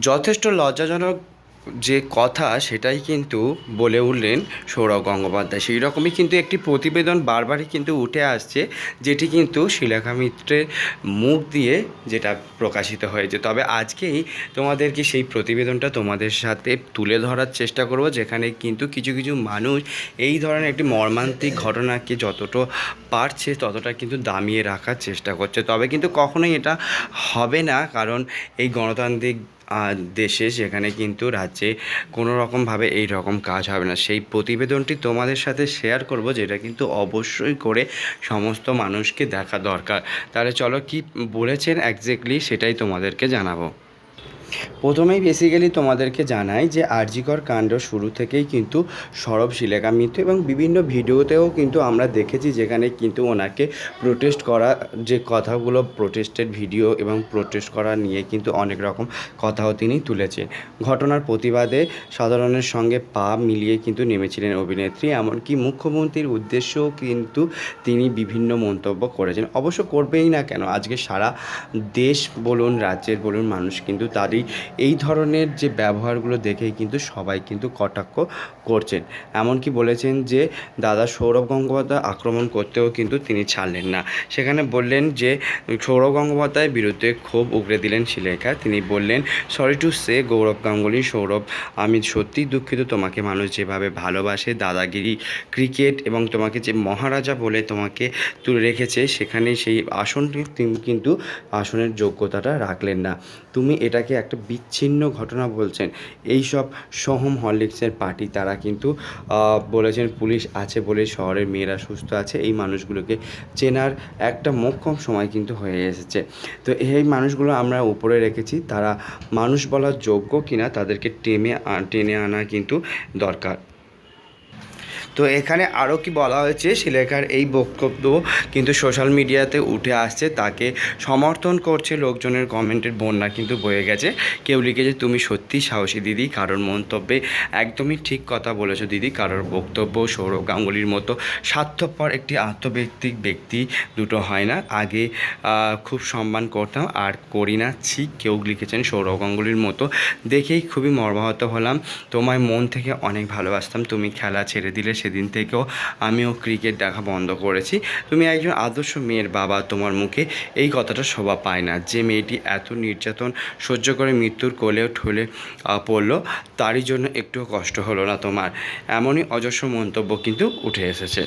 যথেষ্ট লজ্জাজনক যে কথা সেটাই কিন্তু বলে উঠলেন সৌরভ গঙ্গোপাধ্যায়। সেই রকমই কিন্তু একটি প্রতিবেদন বারবারই কিন্তু উঠে আসছে, যেটি কিন্তু শিলাখা মিত্রের মুখ দিয়ে যেটা প্রকাশিত হয়েছে। তবে আজকেই তোমাদেরকে সেই প্রতিবেদনটা তোমাদের সাথে তুলে ধরার চেষ্টা করব, যেখানে কিন্তু কিছু কিছু মানুষ এই ধরনের একটি মর্মান্তিক ঘটনাকে যতটা পারছে ততটা কিন্তু দামিয়ে রাখার চেষ্টা করছে। তবে কিন্তু কখনোই এটা হবে না, কারণ এই গণতান্ত্রিক দেশে, সেখানে কিন্তু রাজ্যে কোনো রকমভাবে এই রকম কাজ হবে না। সেই প্রতিবেদনটি তোমাদের সাথে শেয়ার করব, যেটা কিন্তু অবশ্যই করে সমস্ত মানুষকে দেখা দরকার। তাহলে চলো কি বলেছেন এক্স্যাক্টলি সেটাই তোমাদেরকে জানাবো। প্রথমেই বেসিক্যালি তোমাদেরকে জানাই যে আরজিকর কাণ্ড শুরু থেকেই কিন্তু সৌরভ শিলেখা মিত্র এবং বিভিন্ন ভিডিওতেও কিন্তু আমরা দেখেছি, যেখানে কিন্তু ওনাকে প্রোটেস্ট করা যে কথাগুলো, প্রোটেস্টের ভিডিও এবং প্রোটেস্ট করা নিয়ে কিন্তু অনেক রকম কথাও তিনি তুলেছেন। ঘটনার প্রতিবাদে সাধারণের সঙ্গে পা মিলিয়ে কিন্তু নেমেছিলেন অভিনেত্রী, এমনকি মুখ্যমন্ত্রীর উদ্দেশ্যেও কিন্তু তিনি বিভিন্ন মন্তব্য করেছেন। অবশ্য করবেই না কেন, আজকে সারা দেশ বলুন রাজ্যের বলুন মানুষ কিন্তু তারই এই ধরনের যে ব্যবহারগুলো দেখেই কিন্তু সবাই কিন্তু কটাক্ষ করছেন। এমনকি বলেছেন যে দাদা সৌরভ গঙ্গোপাধ্যায় আক্রমণ করতেও কিন্তু তিনি ছাড়লেন না। সেখানে বললেন যে সৌরভ গঙ্গোপাধ্যায়ের বিরুদ্ধে ক্ষোভ উগরে দিলেন শিলেখা। তিনি বললেন, সরি টু সে গৌরব গাঙ্গুলি, সৌরভ আমি সত্যিই দুঃখিত, তোমাকে মানুষ যেভাবে ভালোবাসে, দাদাগিরি ক্রিকেট এবং তোমাকে যে মহারাজা বলে তোমাকে তুলে রেখেছে, সেখানে সেই আসনটি তিনি কিন্তু আসনের যোগ্যতাটা রাখলেন না। তুমি এটাকে একটা বিচ্ছিন্ন ঘটনা বলছেন। এই সব সোহম হরলিক্সের পার্টি, তারা কিন্তু বলেছেন পুলিশ আছে বলে শহরের মেয়েরা সুস্থ আছে। এই মানুষগুলোকে চেনার একটা মোক্ষম সময় কিন্তু হয়ে এসেছে। তো এই মানুষগুলো আমরা উপরে রেখেছি, তারা মানুষ বলার যোগ্য কিনা তাদেরকে টেনে আনা কিন্তু দরকার। তো এখানে আরও কি বলা হয়েছে, শিলেখার এই বক্তব্য কিন্তু সোশ্যাল মিডিয়াতে উঠে আসছে, তাকে সমর্থন করছে লোকজনের কমেন্টের বন্যা কিন্তু বয়ে গেছে। কেউ লিখেছে, তুমি সত্যি সাহসী দিদি, কারোর মন্তব্যে একদমই ঠিক কথা বলেছো দিদি, কারোর বক্তব্য সৌরভ গাঙ্গুলির মতো স্বার্থপর একটি আত্মব্যক্তিক ব্যক্তি দুটো হয় না। আগে খুব সম্মান করতাম আর করি না, ঠিক কেউ লিখেছেন সৌরভ গাঙ্গুলির মতো। দেখেই খুবই মর্মাহত হলাম, তোমায় মন থেকে অনেক ভালোবাসতাম, তুমি খেলা ছেড়ে দিলে, সেদিন থেকেও আমিও ক্রিকেট দেখা বন্ধ করেছি। তুমি একজন আদর্শ মেয়ের বাবা, তোমার মুখে এই কথাটা শোভা পায় না। যে মেয়েটি এত নির্যাতন সহ্য করে মৃত্যুর কোলেও ঠলে পড়লো, তারই জন্য একটুও কষ্ট হলো না তোমার? এমনই অজস্র মন্তব্য কিন্তু উঠে এসেছে।